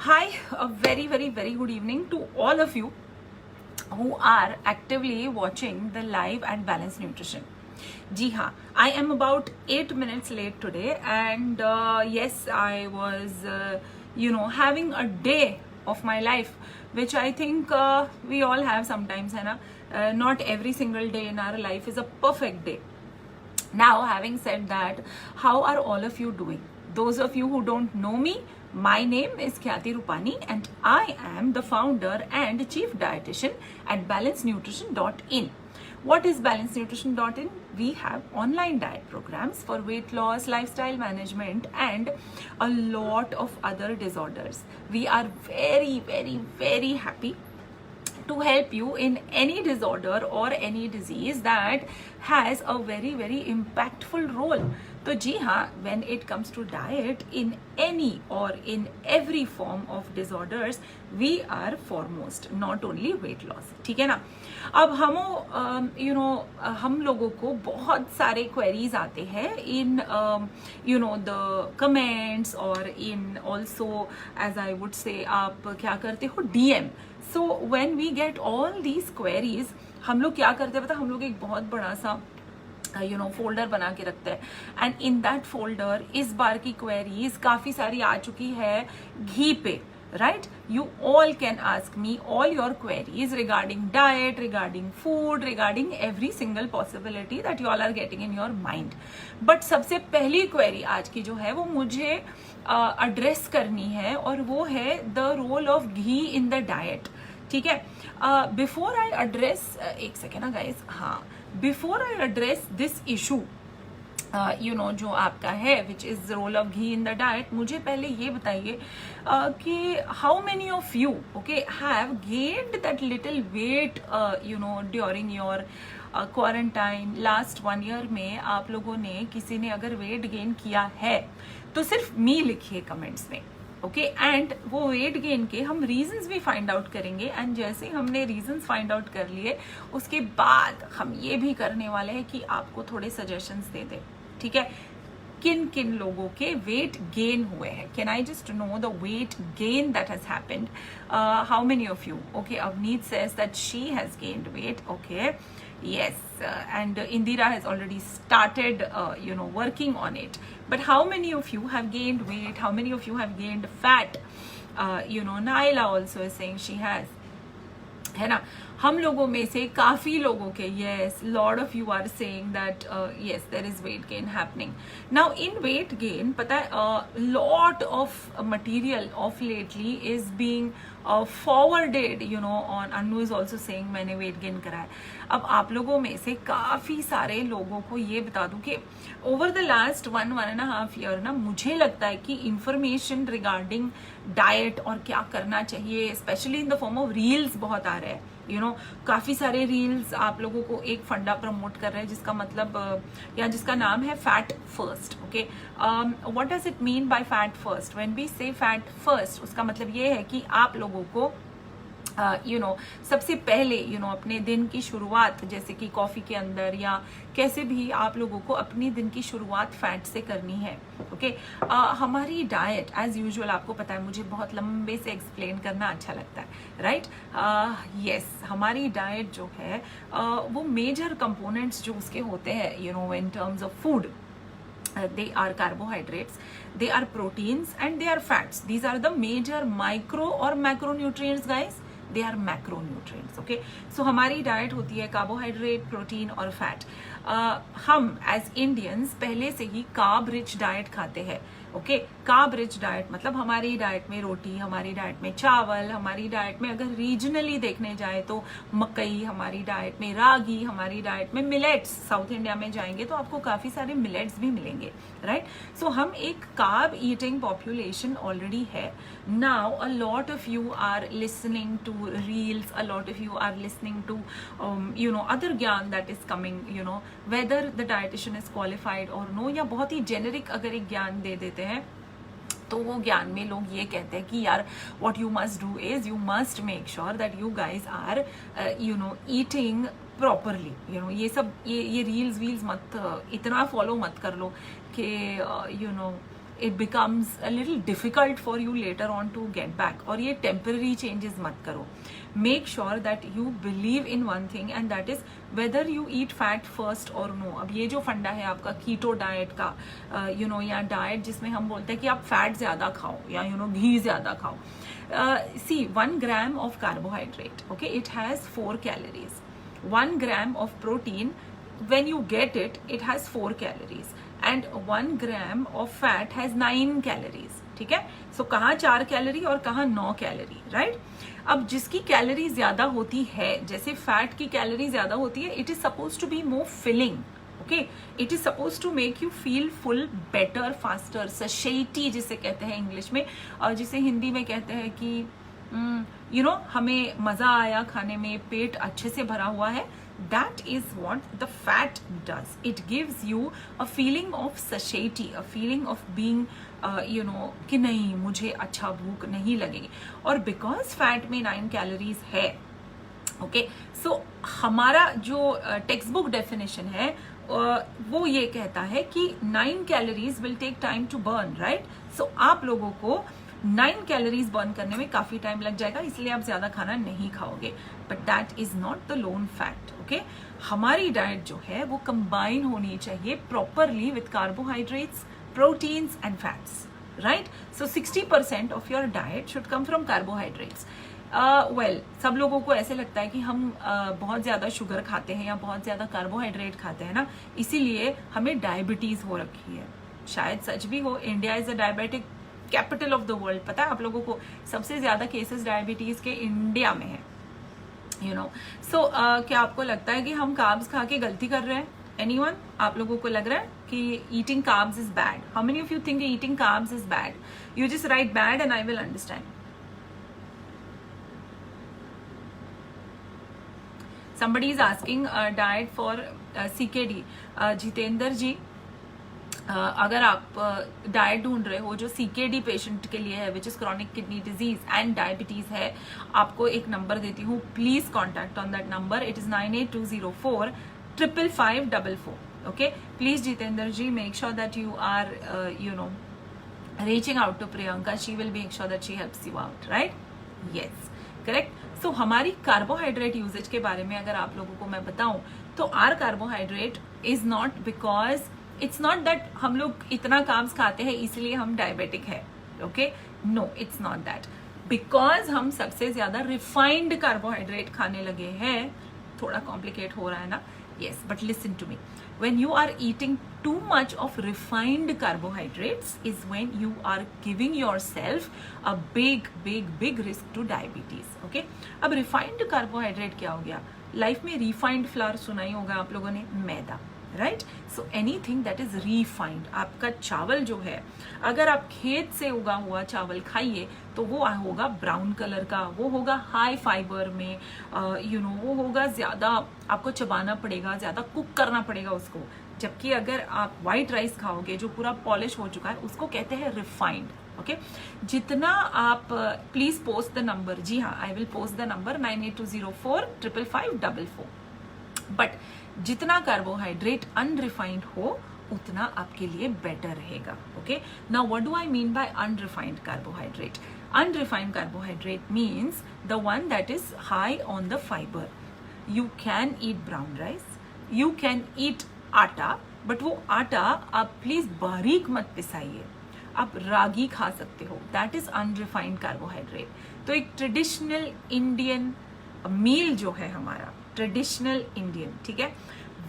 Hi, a very good evening to all of you who are actively watching the live at Balanced Nutrition. जी हाँ, I am about 8 minutes late today, and yes, I was, having a day of my life, which I think we all have sometimes, है ना? Not every single day in our life is a perfect day. Now, having said that, how are all of you doing? Those of you who don't know me, my name is Khyati Rupani and I am the founder and chief dietitian at balancenutrition.in. What is balancenutrition.in? We have online diet programs for weight loss, lifestyle management and a lot of other disorders. We are very happy to help you in any disorder or any disease that has a very impactful role. तो जी हाँ, when it comes to diet, in any or in every form of disorders, we are foremost, not only weight loss. ठीक है ना? अब हम लोगों को बहुत सारे queries आते हैं in the comments or in also, as I would say, आप क्या करते हो DM. So when we get all these queries, हम लोग क्या करते हैं पता, हम लोग एक बहुत बड़ा सा फोल्डर बना के रखते हैं एंड इन दैट फोल्डर इस बार की क्वेरीज काफी सारी आ चुकी है घी पे, right? You all can ask me all your queries regarding diet, regarding food, regarding every single possibility that you all are getting in your mind. But सबसे पहली query आज की जो है वो मुझे address करनी है और वो है the role of ghee in the diet. ठीक है? Before I address एक सेकेंड ना guys, हाँ, before I address this issue, जो आपका है which is role of ghee in the diet, मुझे पहले ये बताइए कि how many of you okay have gained that little weight during your quarantine last 1 year में आप लोगों ने किसी ने अगर वेट गेन किया है तो सिर्फ मी लिखिए कमेंट्स में, ओके एंड वो वेट गेन के हम रीजंस भी फाइंड आउट करेंगे एंड जैसे ही हमने रीजंस फाइंड आउट कर लिए उसके बाद हम ये भी करने वाले हैं कि आपको थोड़े सजेशंस दे दे, ठीक है? किन किन लोगों के वेट गेन हुए हैं? Can I just know the weight gain that has happened? How many of you? Okay, Avneet says that she has gained wait. Okay, yes, and Indira has already started working on it. But how many of you have gained weight? How many of you have gained fat? Naila also is saying she has, है ना? हम लोगों में से काफी लोगों के, yes, lot of you are saying that yes, there is weight gain happening. Now in weight gain, पता है lot of material of lately is being forwarded, on Anu is also saying मैंने weight gain करा है. अब आप लोगों में से काफी सारे लोगों को ये बता दूं कि over the last 1.5 year ना मुझे लगता है कि information regarding diet और क्या करना चाहिए, especially in the form of reels बहुत आ रहे हैं. काफी सारे रील्स आप लोगों को एक फंडा प्रमोट कर रहे हैं जिसका मतलब या जिसका नाम है fat first. Okay, what does it mean by fat first? When we say fat first, उसका मतलब ये है कि आप लोगों को सबसे पहले अपने दिन की शुरुआत जैसे कि कॉफी के अंदर या कैसे भी आप लोगों को अपनी दिन की शुरुआत फैट से करनी है. ओके, हमारी डाइट एज यूजुअल, आपको पता है मुझे बहुत लंबे से एक्सप्लेन करना अच्छा लगता है, राइट? यस, हमारी डाइट जो है वो मेजर कंपोनेंट्स जो उसके होते हैं in terms of food, they are carbohydrates, they are proteins and they are fats. These are the major micro or macronutrients, guys. They are macronutrients. Okay, so हमारी diet होती है कार्बोहाइड्रेट, प्रोटीन और fat. हम as Indians पहले से ही carb rich diet खाते हैं. Okay, carb rich diet मतलब हमारी डाइट में रोटी, हमारी डाइट में चावल, हमारी डाइट में अगर रीजनली देखने जाए तो मकई, हमारी डाइट में रागी, हमारी डाइट में मिलेट्स. साउथ इंडिया में जाएंगे तो आपको काफी सारे मिलेट्स भी मिलेंगे, राइट? सो हम एक कार्ब ईटिंग पॉपुलेशन ऑलरेडी है. Now a lot of you are listening to reels, a lot of you are listening to other ज्ञान that is coming, whether the dietitian is qualified or no, या बहुत ही generic अगर एक ज्ञान दे देते हैं तो वो ज्ञान में लोग ये कहते हैं कि यार what you must do is you must make sure that you guys are eating properly. ये सब ये रील्स वील्स मत इतना फॉलो मत कर लो कि it becomes a little difficult for you later on to get back. और ये temporary changes मत करो. Make sure that you believe in one thing, and that is whether you eat fat first or no. अब ये जो फंडा है आपका कीटो डाइट का, या डाइट जिसमें हम बोलते हैं कि आप फैट ज्यादा खाओ या घी ज्यादा खाओ. See, 1 gram of carbohydrate, okay, it has 4 calories. 1 gram of protein, when you get it, it has 4 calories. And 1 gram of fat has 9 calories. ठीक है. सो कहाँ 4 कैलोरी और कहाँ 9 कैलोरी, राइट. अब जिसकी कैलोरी ज्यादा होती है, जैसे फैट की कैलोरी ज्यादा होती है, it is suppose to be more filling. Okay, it is suppose to make you feel full, better, faster. Satiety जिसे कहते हैं इंग्लिश में, और जिसे हिंदी में कहते हैं कि हमें मजा आया खाने में, पेट अच्छे से भरा हुआ है. That is what the fat does. It gives you a feeling of satiety, a feeling of being, कि नहीं, मुझे अच्छा भूख नहीं लगेगी. और because fat में 9 calories है, okay, so हमारा जो textbook definition है, वो ये कहता है कि 9 calories will take time to burn, right? So आप लोगों को 9 कैलोरीज बर्न करने में काफी टाइम लग जाएगा, इसलिए आप ज्यादा खाना नहीं खाओगे. But that is not the loan fact. Okay, हमारी डाइट जो है वो कंबाइन होनी चाहिए properly with carbohydrates, proteins and fats, right. So 60% of your diet should come from carbohydrates. Well, सब लोगों को ऐसे लगता है कि हम बहुत ज्यादा शुगर खाते हैं या बहुत ज्यादा कार्बोहाइड्रेट खाते हैं ना, इसीलिए हमें डायबिटीज हो रखी है. शायद सच भी हो. India is a diabetic capital of the world. पता है आप लोगों को, सबसे ज्यादा केसेस डायबिटीज के इंडिया में है. सो क्या आपको लगता है कि हम कार्ब्स खा के गलती कर रहे हैं? एनीवन? आप लोगों को लग रहा है कि eating carbs is bad? How many of you think eating carbs is bad? You just write bad and I will understand. somebody is asking diet for CKD. Jitendra ji, अगर आप डाइट ढूंढ रहे हो जो CKD पेशेंट के लिए है, which is chronic kidney disease and diabetes है, आपको एक नंबर देती हूँ. Please contact on that number. It is 9820455544. Okay, please Jitendra ji, make sure that you are reaching out to Priyanka. She will make sure that she helps you out, right? Yes, correct. So हमारी carbohydrate usage के बारे में अगर आप लोगों को मैं बताऊं, तो our carbohydrate is not because it's not that हम लोग इतना कार्ब्स खाते हैं इसलिए हम डायबिटिक है. Okay, no, it's not that. Because हम सबसे ज्यादा रिफाइंड कार्बोहाइड्रेट खाने लगे हैं. थोड़ा कॉम्प्लिकेट हो रहा है ना? Yes, but listen to me. When you are eating too much of refined carbohydrates is when you are giving yourself a big risk to diabetes. Okay? अब refined carbohydrate क्या हो गया? लाइफ में refined flour सुना ही होगा आप लोगों ने, maida, right. So anything that is refined. आपका चावल जो है, अगर आप खेत से उगा हुआ चावल खाइए तो वो होगा ब्राउन कलर का, वो होगा हाई फाइबर में, वो होगा ज्यादा आपको चबाना पड़ेगा, ज्यादा कुक करना पड़ेगा उसको. जबकि अगर आप व्हाइट राइस खाओगे जो पूरा पॉलिश हो चुका है, उसको कहते हैं रिफाइंड. ओके, जितना आप, प्लीज पोस्ट द नंबर. जी हाँ, I will post the number 9820455544. But जितना कार्बोहाइड्रेट अनरिफाइंड हो उतना आपके लिए बेटर रहेगा. Okay, now what do I mean by unrefined carbohydrate? Unrefined carbohydrate means the one that is high on the fibre. You can eat brown rice, you can eat आटा, but वो आटा आप please बारीक मत पिसाइए. आप रागी खा सकते हो, दैट इज अनरिफाइंड कार्बोहाइड्रेट. तो एक ट्रेडिशनल इंडियन मील जो है हमारा, ट्रेडिशनल इंडियन, ठीक है,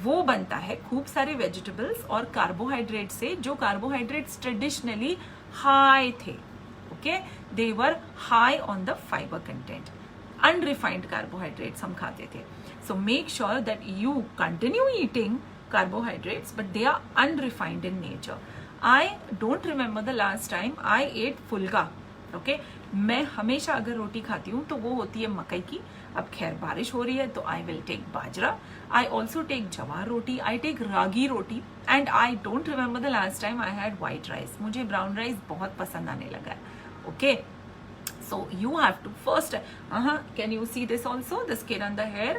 वो बनता है खूब सारे वेजिटेबल्स और कार्बोहाइड्रेट से, जो कार्बोहाइड्रेट्स ट्रेडिशनली हाई थे. Okay, they were high on the fibre content. Unrefined carbohydrates हम खाते थे. So make sure that you continue eating carbohydrates, but they are unrefined in nature. I don't remember the last time I ate फुल्का. Okay? मैं हमेशा अगर रोटी खाती हूँ तो वो होती है मकई की. अब खैर बारिश हो रही है तो I will take bajra. I also take जवार रोटी. I take ragi roti. And I don't remember the last time I had white rice. मुझे brown rice बहुत पसंद आने लगा है. Okay? So you have to first, can you see this also? The skin and the hair?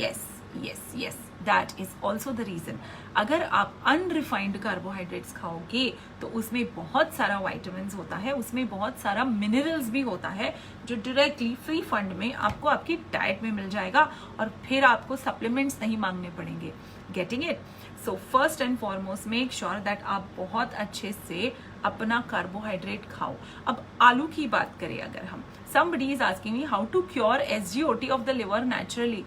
Yes, yes, yes. That is also the reason. अगर आप unrefined carbohydrates खाओगे तो उसमें बहुत सारा वाइटामिन होता है, उसमें बहुत सारा मिनरल्स भी होता है जो डायरेक्टली फ्री फंड में आपको आपकी डाइट में मिल जाएगा और फिर आपको सप्लीमेंट्स नहीं मांगने पड़ेंगे। Getting it? So first and foremost make sure that आप बहुत अच्छे से अपना कार्बोहाइड्रेट खाओ। अब आलू की बात करें अगर हम, somebody is asking me how to cure SGOT of the liver naturally.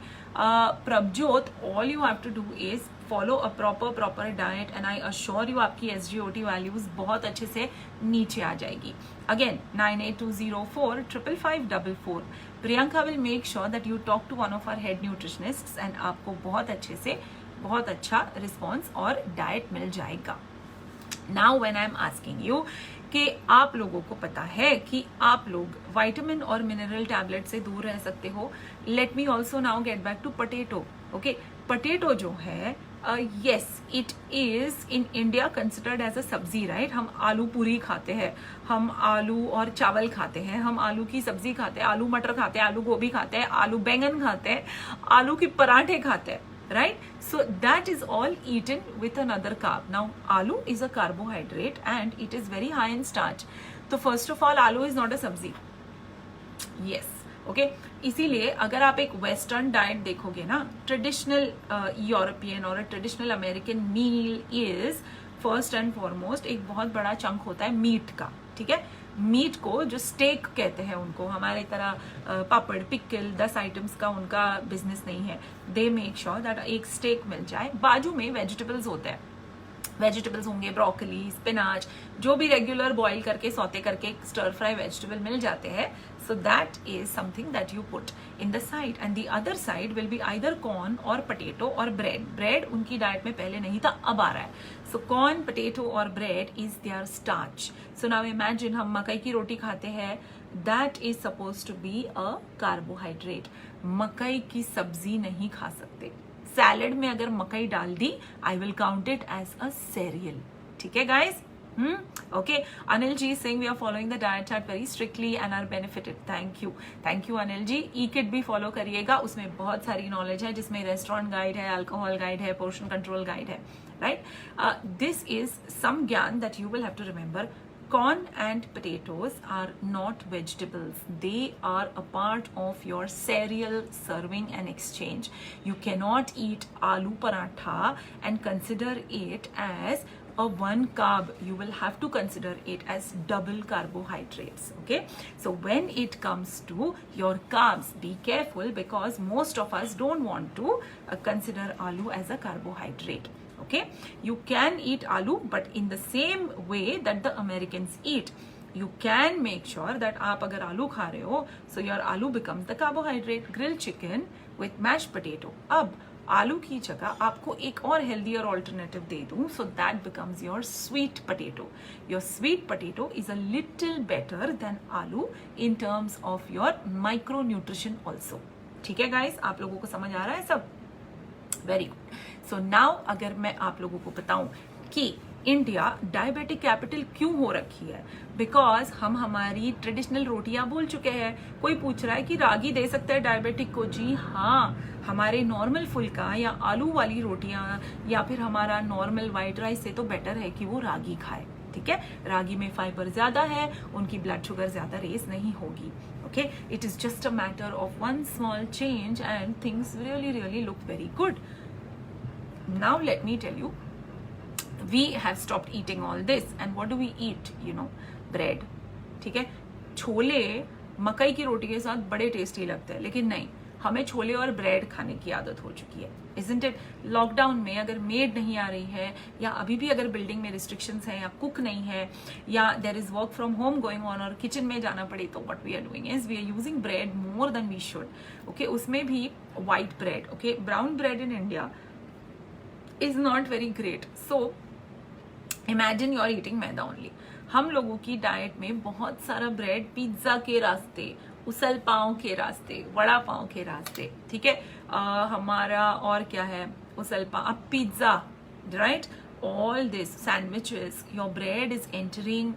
Prabjot, all you have to do is follow a proper diet and I assure you आपकी SGOT values बहुत अच्छे से नीचे आ जाएगी। Again 9820455544. Priyanka will make sure that you talk to one of our head nutritionists and आपको बहुत अच्छे से बहुत अच्छा रिस्पॉन्स और डाइट मिल जाएगा। Now when I am asking you कि आप लोगों को पता है कि आप लोग विटामिन और मिनरल टैबलेट से दूर रह सकते हो, let me also now get back to potato. Okay, potato जो है yes, it is in India considered as a सब्जी, राइट? हम आलू पूरी खाते हैं, हम आलू और चावल खाते हैं, हम आलू की सब्जी खाते हैं, आलू मटर खाते हैं, आलू गोभी खाते हैं, आलू बैंगन खाते हैं, आलू के पराठे खाते हैं, right? So that is all eaten with another carb. Now aloo is a carbohydrate and it is very high in starch. So first of all, aloo is not a sabzi. Yes, okay. इसीलिए अगर आप एक western diet देखोगे ना, traditional European और traditional American meal is first and foremost एक बहुत बड़ा चंक होता है मीट का, ठीक है? मीट को जो स्टेक कहते हैं उनको, हमारे तरह पापड़ पिकल 10 आइटम्स का उनका बिजनेस नहीं है। दे मेक श्योर दैट एक स्टेक मिल जाए, बाजू में वेजिटेबल्स होते हैं, वेजिटेबल्स होंगे, ब्रोकली, स्पिनाच, जो भी रेगुलर बॉईल करके सौते करके स्टर फ्राई वेजिटेबल मिल जाते हैं। So that is something that you put in the side and the other side will be either corn और पोटैटो और ब्रेड। ब्रेड उनकी डाइट में पहले नहीं था, अब आ रहा है। सो कॉर्न, पोटैटो और bread is their starch. So now imagine हम मकई की रोटी खाते हैं, that is suppose to be a carbohydrate. मकई की सब्जी नहीं खा सकते, सैलेड में अगर मकई डाल दी I will count it as a cereal. ठीक है guys? Okay, Anil ji Singh we are following the diet chart very strictly and are benefited. Thank you Anil ji. E kit भी फॉलो करिएगा, उसमें बहुत सारी नॉलेज है, जिसमें रेस्टोरेंट गाइड है, अल्कोहल गाइड है, पोर्शन कंट्रोल गाइड है, right? This is some gyan that you will have to remember. Corn and potatoes are not vegetables. They are a part of your cereal serving and exchange. You cannot eat aloo paratha and consider it as a one carb. You will have to consider it as double carbohydrates. Okay? So when it comes to your carbs, be careful because most of us don't want to consider aloo as a carbohydrate. Okay, you can eat aloo but in the same way that the Americans eat. You can make sure that आप अगर आलू खा रहे हो so your aloo becomes the carbohydrate. Grilled chicken with mashed potato. अब आलू की जगह आपको एक और healthier alternative दे दूं, so that becomes your sweet potato. Your sweet potato is a little better than aloo in terms of your micronutrition also. ठीक है guys, आप लोगों को समझ आ रहा है सब? Very good. सो नाउ अगर मैं आप लोगों को बताऊं कि इंडिया डायबिटिक कैपिटल क्यों हो रखी है, बिकॉज हम हमारी ट्रेडिशनल रोटियां भूल चुके हैं। कोई पूछ रहा है कि रागी दे सकते हैं डायबिटिक को? जी हाँ, हमारे नॉर्मल फुल्का या आलू वाली रोटियां या फिर हमारा नॉर्मल वाइट राइस से तो बेटर है कि वो रागी खाए। ठीक है, रागी में फाइबर ज्यादा है, उनकी ब्लड शुगर ज्यादा रेस नहीं होगी। Okay, it is just a matter of one small change and things really look very good. Now let me tell you, we have stopped eating all this and what do we eat? You know, bread. ठीक है, छोले मकई की रोटी के साथ बड़े tasty लगते हैं, लेकिन नहीं, हमें छोले और ब्रेड खाने की आदत हो चुकी है, isn't it? लॉकडाउन में अगर मेड नहीं आ रही है या अभी भी अगर बिल्डिंग में रिस्ट्रिक्शंस हैं या कुक नहीं है या there is work from home going on और किचन में जाना पड़े, तो what we are doing is we are using bread more than we should. Okay, उसमें भी white bread. Okay, brown bread in India is not very great. So imagine you are eating maida only. हम लोगों की diet में बहुत सारा bread pizza के रास्ते, उसल पाव के रास्ते, वड़ा पाव के रास्ते, ठीक है, हमारा और क्या है, उसल पाव, अब pizza, right, all this sandwiches, your bread is entering,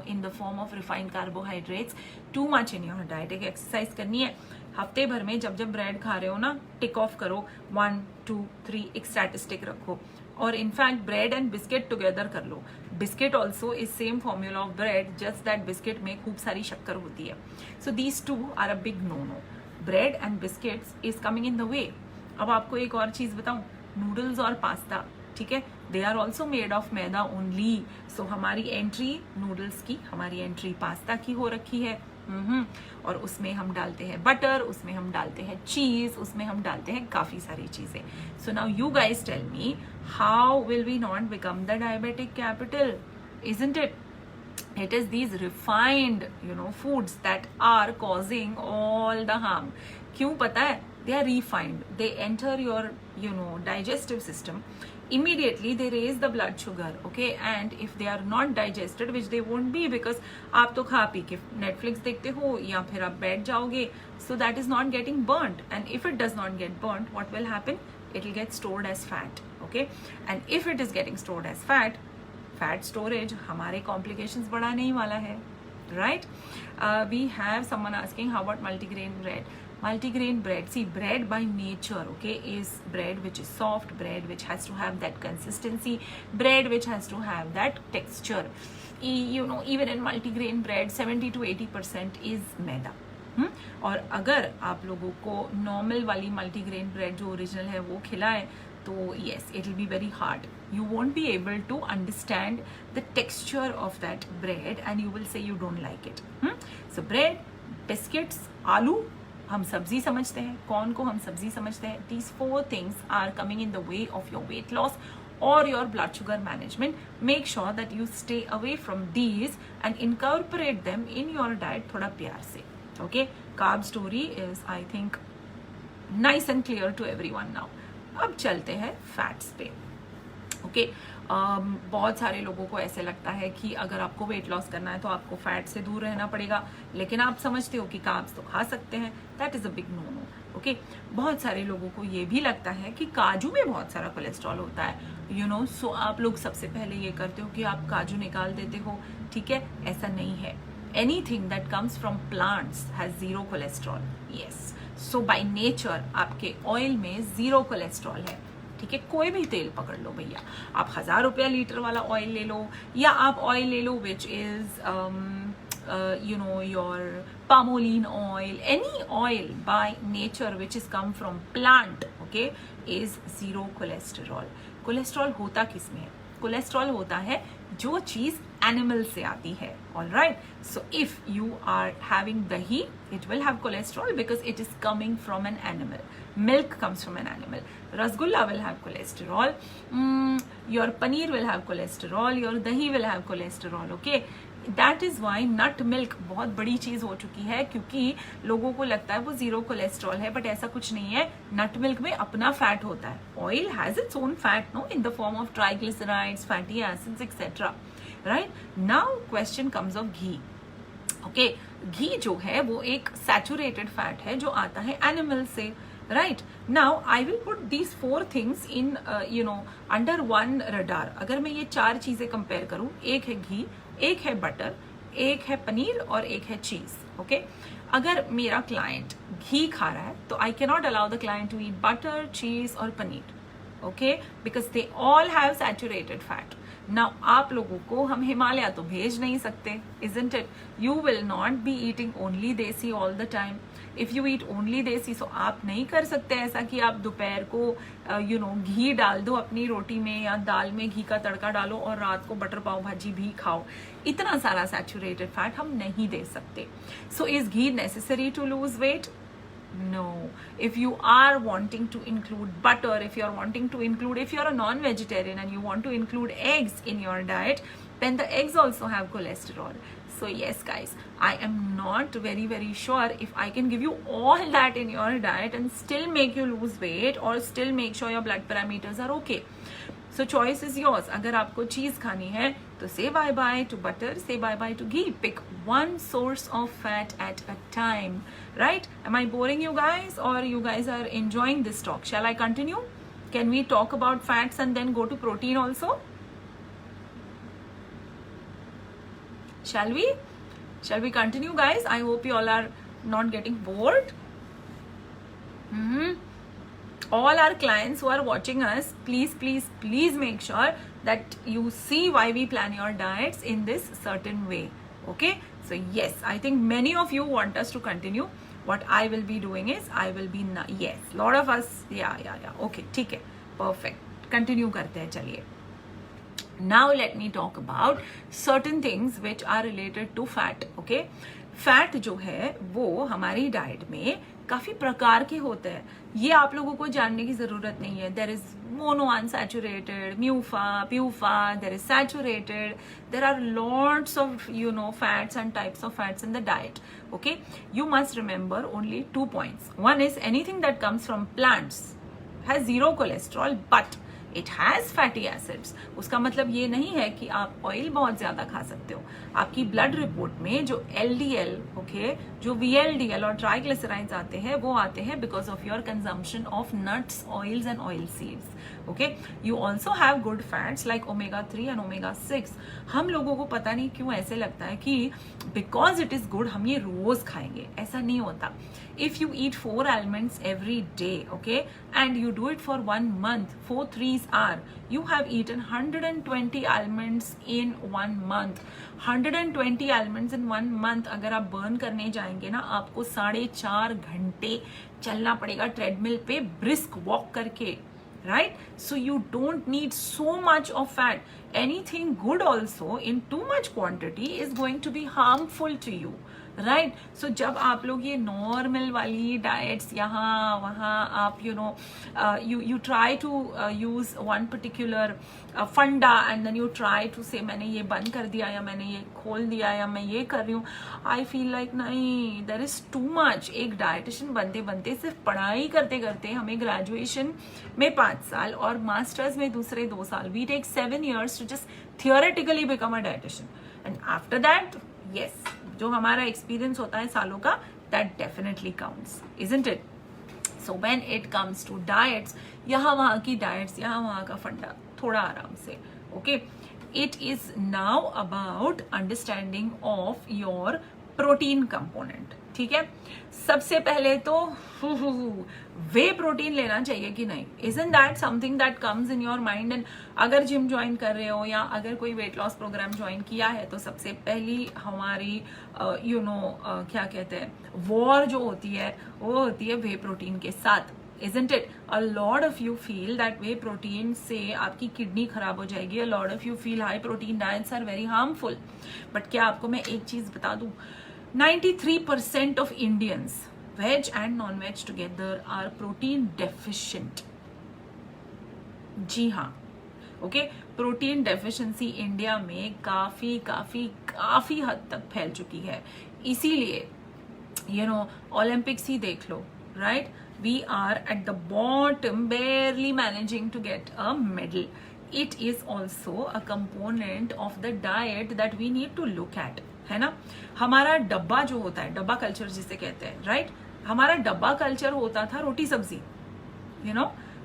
in the form of refined carbohydrates too much in your diet. एक एक्सरसाइज करनी है, हफ्ते भर में जब ब्रेड खा रहे हो ना, टिक ऑफ करो 1 2 3, एक स्टैटिस्टिक रखो, और in fact bread and biscuit together कर लो. Biscuit also is same formula of bread, just that biscuit में खूब सारी शक्कर होती है. So these two are a big no no. Bread and biscuits is coming in the way. अब आपको एक और चीज बताऊं, नूडल्स और पास्ता, ठीक है, they are also made of maida only. So हमारी एंट्री नूडल्स की, हमारी एंट्री पास्ता की हो रखी है. और उसमें हम डालते हैं बटर, उसमें हम डालते हैं चीज, उसमें हम डालते हैं काफी सारी चीजें. So now you guys tell me, how will we not become the diabetic capital? Isn't it? It is these refined, foods that are causing all the harm. क्यों पता है? They are refined. They enter your, digestive system. Immediately they raise the blood sugar, okay? And if they are not digested, which they won't be, because आप तो खा P के Netflix देखते हो या फिर आप बैठ जाओगे, so that is not getting burnt. And if it does not get burnt, what will happen? It will get stored as fat, okay? And if it is getting stored as fat storage हमारे complications बढ़ाने ही वाला है, right? We have someone asking, how about multigrain bread? Multigrain bread, see, bread by nature, okay, is bread which is soft, bread which has to have that consistency, bread which has to have that texture. Even in multigrain bread 70 to 80% is मैदा. और अगर आप लोगों को normal वाली multigrain bread जो original है वो खिलाए, तो yes, it will be very hard. You won't be able to understand the texture of that bread and you will say you don't like it. So bread, biscuits, आलू हम सब्जी समझते हैं, कॉर्न को हम सब्जी समझते हैं. These 4 things are coming in the way of your weight loss or your blood sugar management. Make sure that you stay away from these and incorporate them in your diet थोड़ा प्यार से. Okay, carb story is, I think, nice and clear to everyone now. अब चलते हैं fats पे. Okay, बहुत सारे लोगों को ऐसे लगता है कि अगर आपको वेट लॉस करना है तो आपको फैट से दूर रहना पड़ेगा, लेकिन आप समझते हो कि कार्ब्स तो खा सकते हैं. That is a big no no. Okay, बहुत सारे लोगों को ये भी लगता है कि काजू में बहुत सारा कोलेस्ट्रॉल होता है, सो आप लोग सबसे पहले ये करते हो कि आप काजू निकाल देते हो. ठीक है, ऐसा नहीं है. Anything that comes from plants has 0 cholesterol. Yes, so by nature आपके ऑयल में 0 कोलेस्ट्रॉल है. ठीक है, कोई भी तेल पकड़ लो भैया, आप 1000 रुपया लीटर वाला ऑयल ले लो, या आप ऑयल ले लो which is your palmolive oil, any oil by nature which is come from plant, okay, is 0 cholesterol. Cholesterol होता किस में है? कोलेस्ट्रॉल होता है जो चीज एनिमल से आती है. All right, so if you are having dahi, it will have cholesterol because it is coming from an animal. Milk comes from an animal. Rasgulla will have cholesterol. Your paneer will have cholesterol. Your dahi will have cholesterol. Okay, that is why nut milk बहुत बड़ी चीज हो चुकी है, क्योंकि लोगों को लगता है वो 0 कोलेस्ट्रॉल है, बट ऐसा कुछ नहीं है. नट मिल्क में अपना फैट होता है. Oil has its own fat, no, in the form of triglycerides, fatty acids, etcetera. Right, now question comes of ghee. Okay, ghee जो है वो एक सैचुरेटेड फैट है जो आता है एनिमल से. Right, now I will put these 4 things in under one radar. अगर मैं ये 4 चीजें कंपेयर करूं, एक है घी, एक है बटर, एक है पनीर और एक है चीज. ओके, अगर मेरा क्लाइंट घी खा रहा है तो I can not allow the client to eat butter, cheese और paneer. Okay, because they all have saturated fat. Now आप लोगों को हम हिमालय तो भेज नहीं सकते, isn't it? You will not be eating only देसी all the time. If you eat only देसी, so आप नहीं कर सकते ऐसा कि आप दोपहर को घी डाल दो अपनी रोटी में या दाल में घी का तड़का डालो और रात को बटर पाव भाजी भी खाओ. इतना सारा सैचुरेटेड फैट हम नहीं दे सकते. So is ghee necessary to lose weight? No. If you are wanting to include butter, if you are a non-vegetarian and you want to include eggs in your diet, then the eggs also have cholesterol. So yes guys, I am not very very sure if I can give you all that in your diet and still make you lose weight or still make sure your blood parameters are okay. So choice is yours. अगर आपको चीज खानी है तो say bye bye to butter, say bye bye to ghee. Pick one source of fat at a time. Right? Am I boring you guys or you guys are enjoying this talk? Shall I continue? Can we talk about fats and then go to protein also? Shall we continue, guys? I hope you all are not getting bored. All our clients who are watching us, please make sure that you see why we plan your diets in this certain way. Okay, so yes, I think many of you want us to continue. What I will be doing is yes, lot of us, yeah, okay, ठीक है, perfect, continue करते हैं, चलिए. Now let me talk about certain things which are related to fat. Okay, fat जो है वो हमारी diet में काफी प्रकार के होते हैं. ये आप लोगों को जानने की जरूरत नहीं है. There is mono unsaturated, MUFA, PUFA, there is saturated. There are lots of fats and types of fats in the diet. Okay, you must remember only 2 points. One is anything that comes from plants has zero cholesterol, but it has fatty acids. उसका मतलब ये नहीं है कि आप oil बहुत ज्यादा खा सकते हो. आपकी ब्लड रिपोर्ट में जो LDL, ओके, जो VLDL और ट्राइग्लिसराइड्स आते हैं वो आते हैं because of your consumption of nuts, oils and oil seeds. Okay, you also have good fats like omega-3 and omega-6. हम लोगों को पता नहीं क्यों ऐसे लगता है कि बिकॉज इट इज गुड हम ये रोज खाएंगे. ऐसा नहीं होता. If you eat 4 almonds every day, okay, and you do it for 1 month, 4 3s are, you have eaten 120 almonds in 1 month. 120 almonds in 1 month अगर आप burn करने जाएंगे ना, आपको 4.5 घंटे चलना पड़ेगा ट्रेडमिल पे brisk walk करके. Right? So you don't need so much of fat. Anything good also in too much quantity is going to be harmful to you. Right. So जब आप लोग ये नॉर्मल वाली डाइट्स यहाँ वहाँ आप you try to use one particular funda and then you try to say मैंने ये बंद कर दिया या मैंने ये खोल दिया या मैं ये कर रही हूँ. आई फील लाइक नहीं, देर इज टू मच. एक डाइटिशियन बनते बनते सिर्फ पढ़ाई करते करते हमें ग्रेजुएशन में 5 साल और मास्टर्स में दूसरे 2 साल, we take 7 years to just theoretically become a dietitian. And after that, yes, जो हमारा एक्सपीरियंस होता है सालों का, that definitely counts, isn't it? So when it comes to diets, यहाँ वहाँ की डाइट्स, यहाँ वहाँ का फंडा, थोड़ा आराम से. Okay, it is now about understanding of your protein component. ठीक है, सबसे पहले तो वे प्रोटीन लेना चाहिए कि नहीं. Isn't that something that comes in your mind? And अगर जिम ज्वाइन कर रहे हो या अगर कोई वेट लॉस प्रोग्राम ज्वाइन किया है तो सबसे पहली हमारी क्या कहते हैं, वॉर जो होती है वो होती है वे प्रोटीन के साथ. Isn't it? A lot of you feel that whey protein से आपकी किडनी खराब हो जाएगी. A lot of you feel high protein diets are very harmful. But क्या आपको मैं एक चीज बता दूं? 93% of Indians, veg and non-veg together, are protein deficient. जी हाँ, ओके. प्रोटीन डेफिशिएंसी इंडिया में काफी काफी काफी हद तक फैल चुकी है. इसीलिए ओलंपिक्स ही देख लो, right? We are at the bottom, barely managing to get a medal. It is also a component of the diet that we need to look at, है ना? हमारा डब्बा जो होता है, डब्बा कल्चर जिसे कहते हैं, राइट? हमारा डब्बा कल्चर होता था रोटी सब्जी,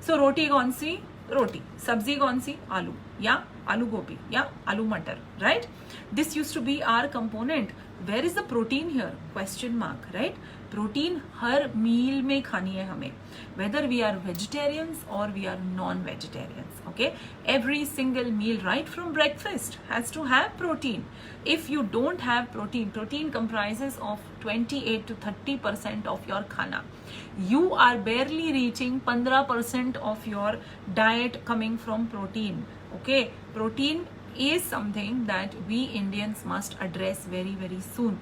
सो रोटी कौन सी? रोटी. सब्जी कौन सी? आलू या आलू गोभी या आलू मटर, right? This used to be our component. Where is the protein here? Question mark, right? Protein हर मील में खानी है हमें, वेदर वी आर वेजिटेरियंस और we are non vegetarians. Okay, every single meal right from breakfast has to have protein. If you don't have protein, protein comprises of 28 to 30% of your खाना. You are barely reaching 15% of your diet coming from protein. Okay, protein is something that we Indians must address very very soon.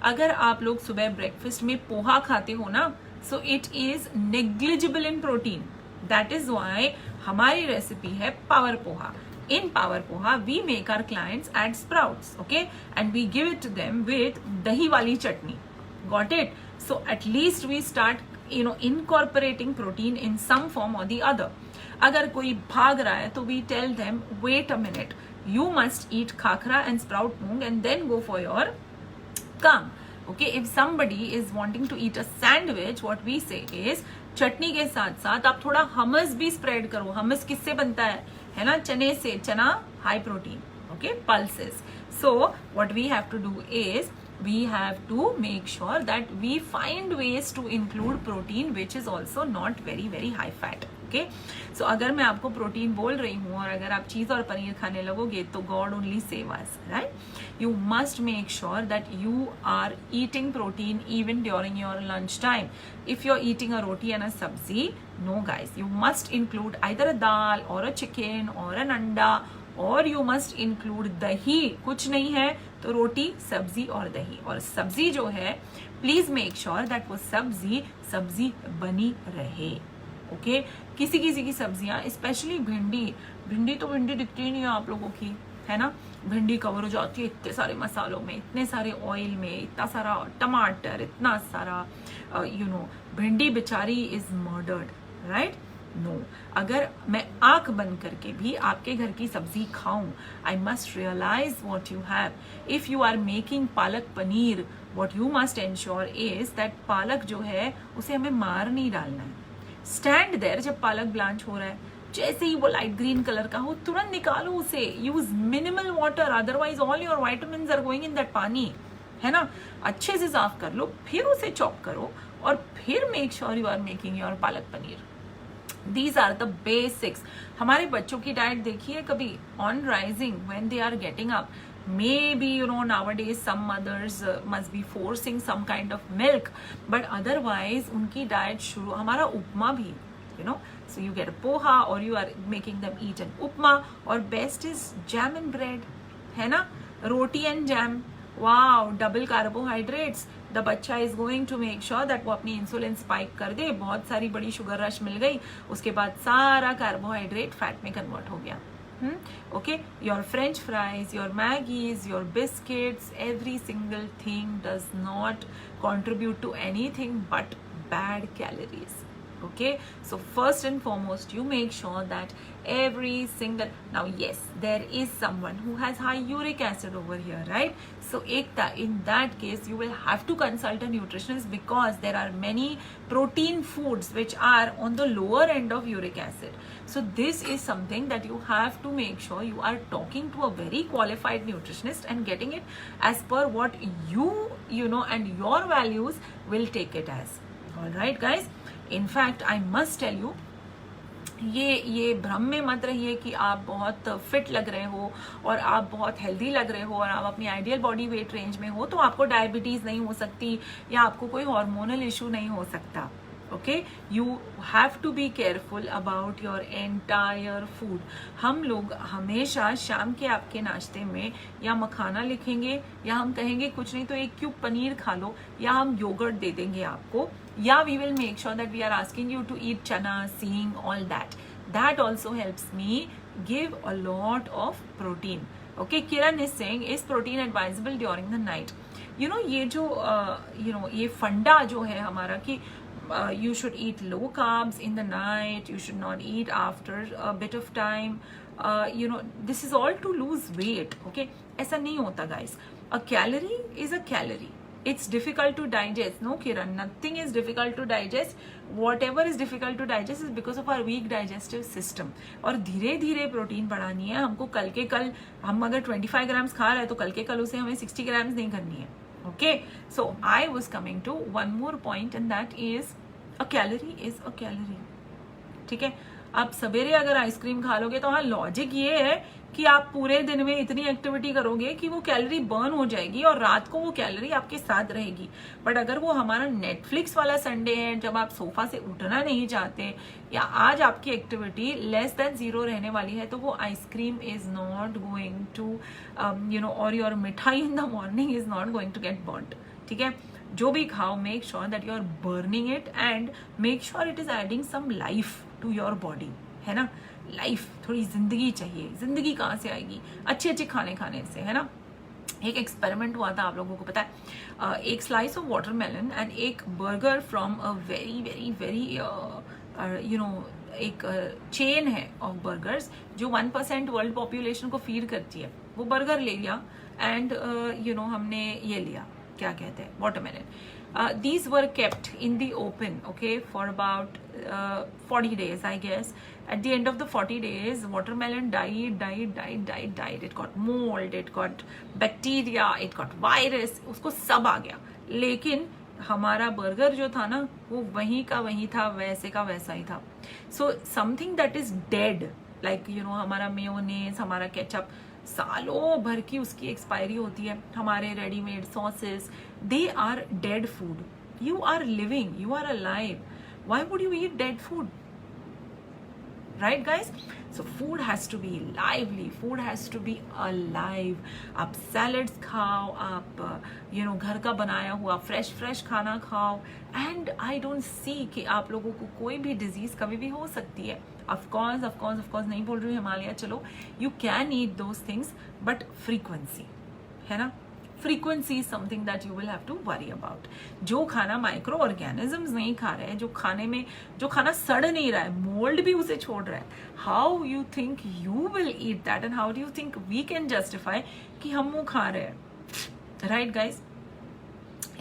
अगर आप लोग सुबह breakfast में पोहा खाते हो ना, so it is negligible in protein. That is why हमारी recipe है power poha. In power poha, we make our clients add sprouts, okay, and we give it to them with dahi wali chutney. Got it? So at least we start, incorporating protein in some form or the other. अगर कोई भाग रहा है तो we tell them, wait a minute, you must eat khakra and sprout moong and then go for your काम. Okay, if somebody is wanting to eat a sandwich, what we say is चटनी के साथ साथ आप थोड़ा हमस भी spread करो. हमस किससे बनता है ना? चने से. चना high protein. Okay, pulses. So what we have to do is we have to make sure that we find ways to include protein which is also not very very high fat. Okay, so अगर मैं आपको protein बोल रही हूँ और अगर आप चीज और पनीर खाने लगोगे तो God only save us, right? You must make sure that you are eating protein even during your lunch time. If you're eating a roti and a sabzi, no guys, you must include either a dal or a chicken or an anda, और you must include दही. कुछ नहीं है तो रोटी सब्जी और दही. और सब्जी जो है प्लीज मेक श्योर दैट वो सब्जी बनी रहे. ओके, किसी किसी की सब्जियां स्पेशली भिंडी तो भिंडी दिखती नहीं है आप लोगों की, है ना. भिंडी कवर हो जाती है इतने सारे मसालों में, इतने सारे ऑयल में, इतना सारा टमाटर, इतना सारा भिंडी बेचारी इज मर्डर्ड, राइट. नो, अगर मैं आंख बंद करके भी आपके घर की सब्जी खाऊं, I must realise what you have. If you are making palak paneer, what you must ensure is that palak जो है उसे हमें मार नहीं डालना है. स्टैंड देयर जब पालक ब्लांच हो रहा है, जैसे ही वो लाइट ग्रीन कलर का हो तुरंत निकालो उसे. Use minimal water, otherwise all your vitamins are going in that pani, है ना. अच्छे से साफ कर लो, फिर उसे चॉप करो और फिर make sure you are making your palak paneer. These are the basics. हमारे बच्चों की डाइट देखिए कभी on rising when they are getting up. Maybe nowadays some mothers must be forcing some kind of milk, but otherwise उनकी diet शुरू. हमारा उपमा भी so you get a poha or you are making them eat an upma, or best is jam and bread, है ना. Roti and jam, wow, double carbohydrates. The बच्चा is going to make sure that वो अपनी insulin spike कर दे. बहुत सारी बड़ी sugar rush मिल गई, उसके बाद सारा कार्बोहाइड्रेट फैट में कन्वर्ट हो गया. Okay, your French fries, your Maggie's, your biscuits, every single thing does not contribute to anything but bad calories. Okay, so first and foremost you make sure that every single, now yes, there is someone who has high uric acid over here, right? So in that case you will have to consult a nutritionist, because there are many protein foods which are on the lower end of uric acid. So this is something that you have to make sure you are talking to a very qualified nutritionist and getting it as per what you know and your values will take it as. All right guys, in fact I must tell you, ये भ्रम में मत रहिए कि आप बहुत fit लग रहे हो और आप बहुत हेल्दी लग रहे हो और आप अपनी आइडियल बॉडी वेट रेंज में हो तो आपको डायबिटीज नहीं हो सकती या आपको कोई हार्मोनल इशू नहीं हो सकता. Okay, you have to be careful about your entire food. हम लोग हमेशा शाम के आपके नाश्ते में या मखाना लिखेंगे या हम कहेंगे कुछ नहीं तो एक क्यूब पनीर खा लो, या हम योगर्ट दे देंगे आपको, या we will make sure that we are asking you to eat chana, सींग, all that. That also helps me give a lot of protein. Okay, Kiran is saying, is protein advisable during the night? ये जो ये फंडा जो है हमारा कि you should eat low carbs in the night, you should not eat after a bit of time, this is all to lose weight. Okay, ऐसा नहीं होता guys. A calorie is a calorie. It's difficult to digest. No Kiran, nothing is difficult to digest. Whatever is difficult to digest is because of our weak digestive system. और धीरे धीरे protein बढ़ानी है हमको. कल के कल हम अगर 25 ग्राम्स खा रहे हैं तो कल के कल उसे हमें 60 ग्राम्स नहीं करनी है. Okay, so I was coming to one more point, and that is a calorie is a calorie. ठीक है, आप सवेरे अगर आइसक्रीम खा लोगे तो हाँ, लॉजिक ये है कि आप पूरे दिन में इतनी एक्टिविटी करोगे कि वो कैलोरी बर्न हो जाएगी और रात को वो कैलोरी आपके साथ रहेगी. बट अगर वो हमारा नेटफ्लिक्स वाला संडे है जब आप सोफा से उठना नहीं चाहते, या आज आपकी एक्टिविटी लेस देन 0 रहने वाली है, तो वो ice cream is not going to और your mithai in the morning is not going to get burned. ठीक है, जो भी खाओ make sure that you are burning it and make sure it is adding some life to your body, है ना. Life, थोड़ी जिंदगी चाहिए. जिंदगी कहाँ से आएगी? अच्छे अच्छे खाने खाने से, है ना. एक एक्सपेरिमेंट हुआ था, आप लोगों को पता है, एक स्लाइस ऑफ वाटरमेलन एंड एक burger from a very very very एक चेन है ऑफ बर्गर्स जो 1% वर्ल्ड पॉपुलेशन को फीड करती है. वो बर्गर ले लिया एंड हमने ये लिया, क्या कहते हैं, watermelon. these were kept in the open, okay, for about 40 days, I guess. At the end of the 40 days, watermelon died. It got mold, it got bacteria, it got virus, उसको सब आ गया. लेकिन हमारा बर्गर जो था ना, वो वहीं का वहीं था, वैसे का वैसा ही था. So something that is dead, like you know, हमारा मेयोनेज, हमारा केचप, सालों भर की उसकी एक्सपायरी होती है. हमारे readymade sauces, they are dead food. You are living, you are alive. Why would you eat dead food? Right, guys? So food has to be lively, food has to be alive. आप salads खाओ, आप you know घर का बनाया हुआ fresh खाना खाओ, and I don't see कि आप लोगों को कोई भी disease कभी भी हो सकती है. Of course नहीं बोल रही हूँ हिमालय चलो, you can eat those things, but frequency, है ना? Frequency is something that you will have to worry about. जो खाना माइक्रो ऑर्गेनिजम्स नहीं खा रहे हैं, जो खाने में जो खाना सड़ नहीं रहा है, मोल्ड भी उसे छोड़ रहा है, how you think you will eat that, and how do you think we can justify कि हम वो खा रहे हैं? Right guys?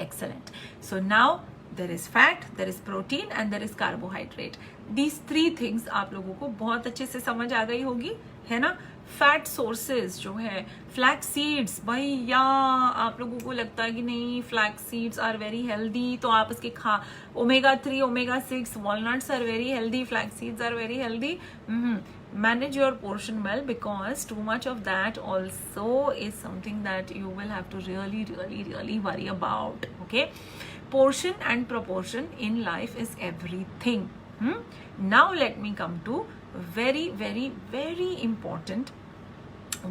Excellent. So now there is fat, there is protein and there is carbohydrate. These three things आप लोगों को बहुत अच्छे से समझ आ गई होगी, है ना? फैट सोर्सेज जो है, फ्लैक्स सीड्स, भैया आप लोगों को लगता है कि नहीं flax seeds are very healthy, तो आप इसके खा, omega 3, omega 6, walnuts are very healthy, flax seeds are very healthy. Manage your portion well, because too much of that also is something that you will have to really worry about. Okay, portion and proportion in life is everything. Now let me come to very important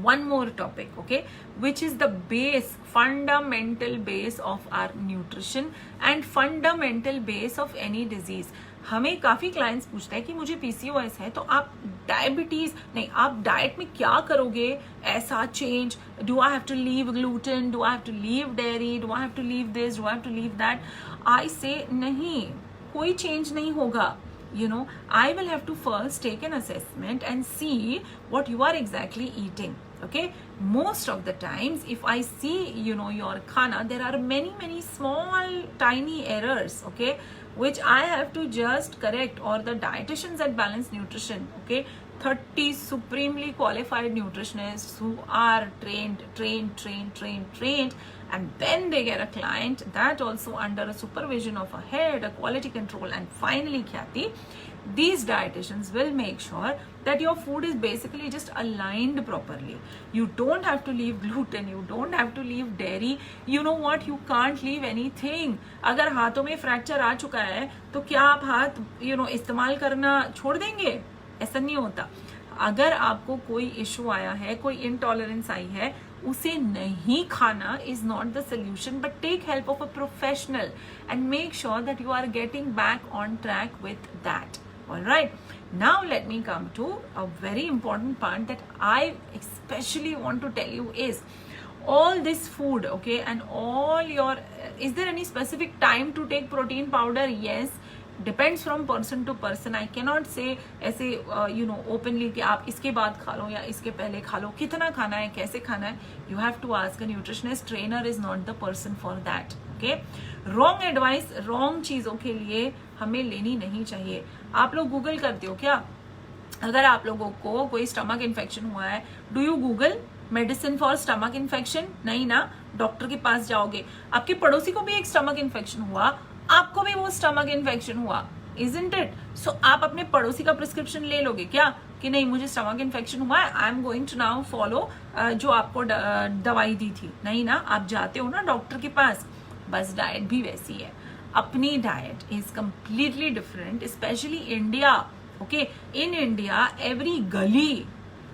one more topic, okay, which is the base, fundamental base of our nutrition and fundamental base of any disease. हमें काफी clients पूछते हैं कि मुझे PCOS है, तो आप diabetes नहीं, आप डाइट में क्या करोगे ऐसा change? Do I have to leave gluten, do I have to leave dairy, do I have to leave this, do I have to leave that? I say नहीं, कोई चेंज नहीं होगा. You know, I will have to first take an assessment and see what you are exactly eating. Okay, most of the times if I see, you know, your khana, there are many small tiny errors, okay, which I have to just correct, or the dietitians at Balanced Nutrition, okay, 30 supremely qualified nutritionists who are trained, and then they get a client, that also under a supervision of a head, a quality control, and finally Khyati, these dietitians will make sure that your food is basically just aligned properly. You don't have to leave gluten, you don't have to leave dairy, you know what, you can't leave anything. अगर हाथों में fracture आ चुका है तो क्या आप हाथ इस्तेमाल करना छोड़ देंगे? ऐसा नहीं होता. अगर आपको कोई इशू आया है, कोई इंटॉलरेंस आई है, उसे नहीं खाना is not the solution, but take help of a professional and make sure that you are getting back on track with that. All right, now let me come to a very important part that I especially want to tell you is all this food, okay, and all your, is there any specific time to take protein powder? Yes, depends from person to person. I cannot say ऐसे openly कि आप इसके बाद खा लो या इसके पहले खा लो, कितना खाना है, कैसे खाना है. You have to ask a nutritionist. Trainer is not the person for that. Okay, wrong advice, wrong चीजों के लिए हमें लेनी नहीं चाहिए. आप लोग गूगल करते हो क्या? अगर आप लोगों को कोई स्टमक इन्फेक्शन हुआ है, do you Google medicine for stomach infection? नहीं ना, डॉक्टर के पास जाओगे. आपके पड़ोसी को भी एक स्टमक इन्फेक्शन हुआ, आपको भी वो स्टमक इन्फेक्शन हुआ, isn't it? So आप अपने पड़ोसी का प्रिस्क्रिप्शन ले लोगे क्या कि नहीं मुझे स्टमक इन्फेक्शन हुआ है, I am going to now follow जो आपको दवाई दी थी? नहीं ना, आप जाते हो ना डॉक्टर के पास. बस डाइट भी वैसी है. अपनी diet is completely different, specially India. Okay, in India every गली,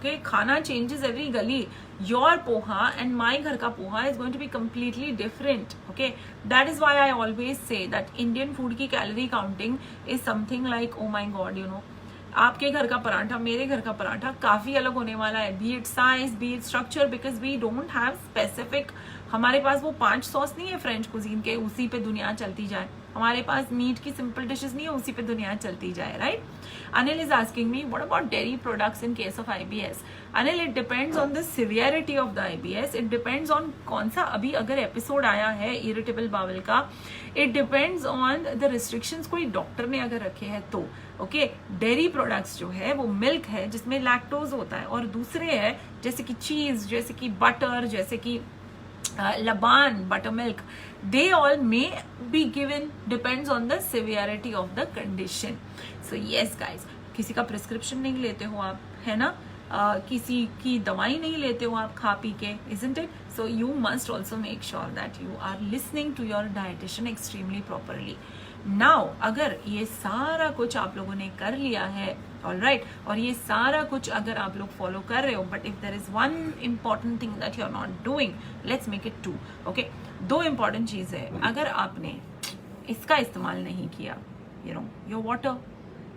okay, खाना changes every गली. Your poha and my घर का poha is going to be completely different. Okay, that is why I always say that Indian food की calorie counting is something like, oh my god, you know, आपके घर का पराठा मेरे घर का पराठा काफी अलग होने वाला है, be it size, be it structure, because we don't have specific, हमारे पास वो 5 सॉस नहीं है फ्रेंच कुजीन के, उसी पे दुनिया चलती जाए. हमारे पास मीट की सिंपल डिशेस नहीं है, उसी पे दुनिया चलती जाए, right? Anil is asking me what about dairy products in case of IBS. Anil, it depends on the severity of the IBS. It depends on कौन सा अभी अगर एपिसोड आया है इरिटेबल बावल का. It depends on the restrictions कोई डॉक्टर ने अगर रखे हैं तो. ओके, डेयरी प्रोडक्ट्स जो है वो मिल्क है जिसमें लैक्टोज होता है, और दूसरे है जैसे कि चीज, जैसे कि बटर, जैसे कि Laban, buttermilk, they all may be given, depends on the severity of the condition. So yes guys, किसी का प्रिस्क्रिप्शन नहीं लेते हो आप, है ना? किसी की दवाई नहीं लेते हो आप खा पी के, isn't it? So you must also make sure that you are listening to your dietitian extremely properly. Now, अगर ये सारा कुछ आप लोगों ने कर लिया है, ऑलराइट, और ये सारा कुछ अगर आप लोग फॉलो कर रहे हो, but if there is one important thing that you are not doing, let's make it 2. Okay, 2 important चीज है. अगर आपने इसका इस्तेमाल नहीं किया, you know, your water,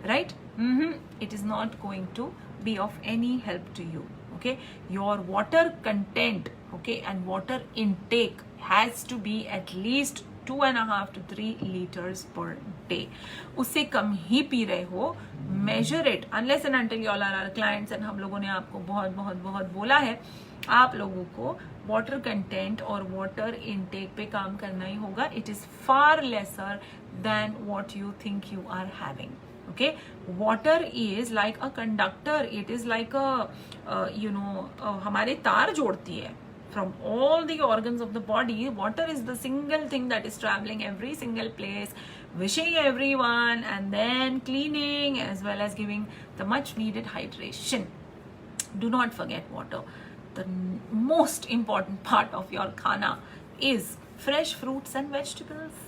right, it is not going to be of any help to you. Okay, your water content, okay, and water intake has to be at least 2.5 to 3 liters per day. उससे कम ही P रहे हो, measure it, unless and until you all are our clients, and हम लोगों ने आपको बहुत बहुत बहुत बोला है, आप लोगों को water content और water intake पे काम करना ही होगा. It is far lesser than what you think you are having. Okay, water is like a conductor. It is like a हमारे तार जोड़ती है. From all the organs of the body, water is the single thing that is traveling every single place, wishing everyone, and then cleaning as well as giving the much needed hydration. Do not forget water. The most important part of your khana is fresh fruits and vegetables,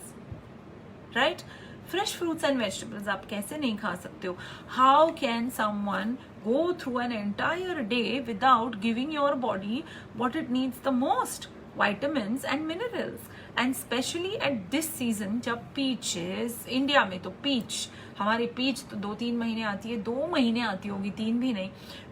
right? Fresh fruits and vegetables आप कैसे नहीं खा सकते हो? How can someone go through an entire day without giving your body what it needs the most? Vitamins and minerals. And especially at this season, जब peaches, India में तो peach, हमारी peach तो 2-3 महीने आती है, 2 महीने आती होगी, 3 भी नहीं.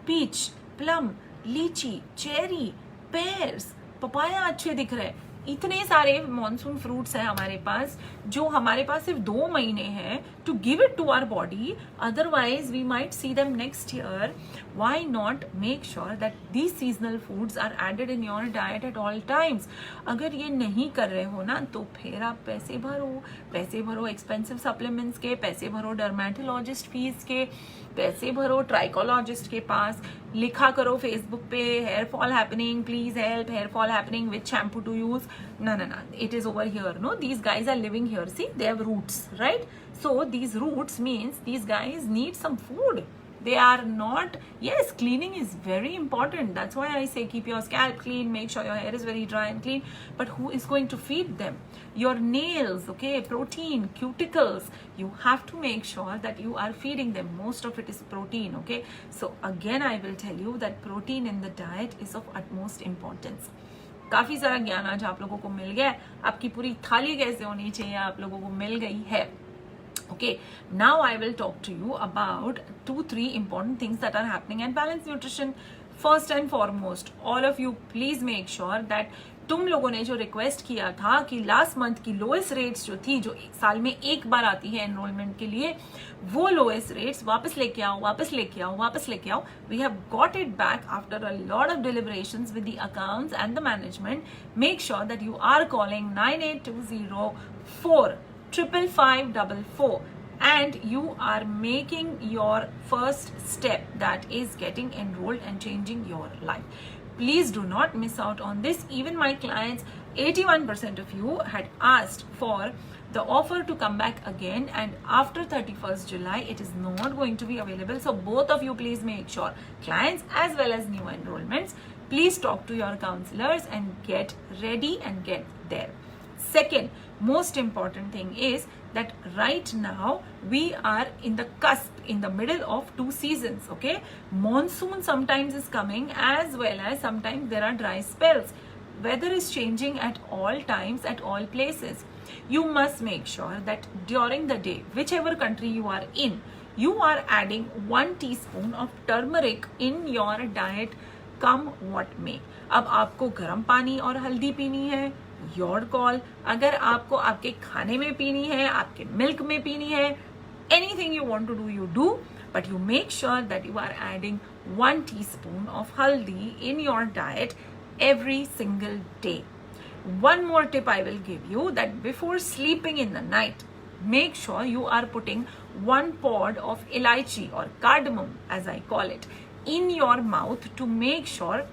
Peach, plum, लीची, चेरी, pears, पपाया अच्छे दिख रहे हैं. इतने सारे मॉनसून फ्रूट्स हैं हमारे पास, जो हमारे पास सिर्फ 2 महीने हैं to give it to our body, otherwise we might see them next year. Why not make sure that these seasonal foods are added in your diet at all times. अगर ये नहीं कर रहे हो ना, तो फिर आप पैसे भरो एक्सपेंसिव सप्लीमेंट्स के, पैसे भरो डर्मेटोलॉजिस्ट फीस के, पैसे भरो ट्राइकोलॉजिस्ट के पास, लिखा करो फेसबुक पे hair fall happening, please help, hair fall happening, which shampoo to use. No, it is over here. No, these guys are living here. See, they have roots, right? So these roots means these guys need some food. They are not, yes, cleaning is very important. That's why I say keep your scalp clean, make sure your hair is very dry and clean. But who is going to feed them? Your nails, okay, protein, cuticles. You have to make sure that you are feeding them. Most of it is protein, okay? So again, I will tell you that protein in the diet is of utmost importance. काफी सारा ज्ञान आज आप लोगों को मिल गया है. आपकी पूरी थाली कैसे होनी चाहिए आप लोगों को मिल गई है. Okay, now I will talk to you about 2-3 important things that are happening at Balanced Nutrition. First and foremost, all of you please make sure that तुम लोगों ने जो रिक्वेस्ट किया था कि लास्ट मंथ की लोएस्ट रेट्स जो थी, जो साल में एक बार आती है एनरोलमेंट के लिए, वो लोएस्ट रेट्स वापस लेके आओ. We have got it back after a lot of deliberations with the accounts and the management. Make sure that you are calling 9820455544 and you are making your first step, that is getting enrolled and changing your life. Please do not miss out on this. Even my clients, 81% of you had asked for the offer to come back again, and after 31st July it is not going to be available. So both of you please make sure, clients as well as new enrollments, please talk to your counselors and get ready and get there. Second most important thing is that right now we are in the cusp, in the middle of 2 seasons. Okay, monsoon sometimes is coming, as well as sometimes there are dry spells. Weather is changing at all times, at all places. You must make sure that during the day, whichever country you are in, you are adding 1 teaspoon of turmeric in your diet, come what may. अब आपको गर्म पानी और हल्दी पीनी है, your call. अगर आपको आपके खाने में पीनी है, आपके मिल्क में पीनी है, anything you want to do, you do, but you make sure that you are adding 1 teaspoon of haldi in your diet every single day. One more tip I will give you, that before sleeping in the night, make sure you are putting 1 pod of elaichi or cardamom, as I call it, in your mouth to make sure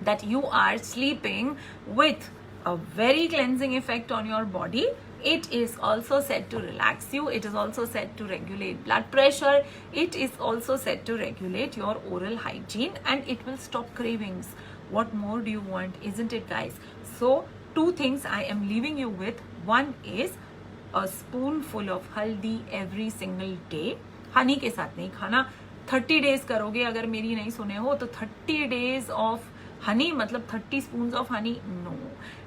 that you are sleeping with a very cleansing effect on your body. It is also said to relax you. It is also said to regulate blood pressure. It is also said to regulate your oral hygiene, and it will stop cravings. What more do you want, isn't it, guys? So 2 things I am leaving you with. One is a spoonful of haldi every single day. Honey के साथ नहीं खाना. 30 days करोगे, अगर मेरी नहीं सुने हो तो 30 days of हनी मतलब 30 spoons of honey. No.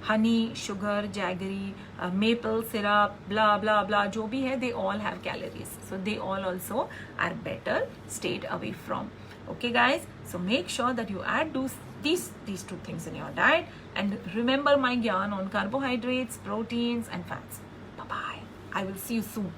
Honey, sugar, jaggery, maple syrup, blah blah blah, जो भी है, they all have calories. So they all also are better stayed away from. Okay, guys. So make sure that you add these 2 things in your diet, and remember my gyan on carbohydrates, proteins, and fats. Bye bye. I will see you soon.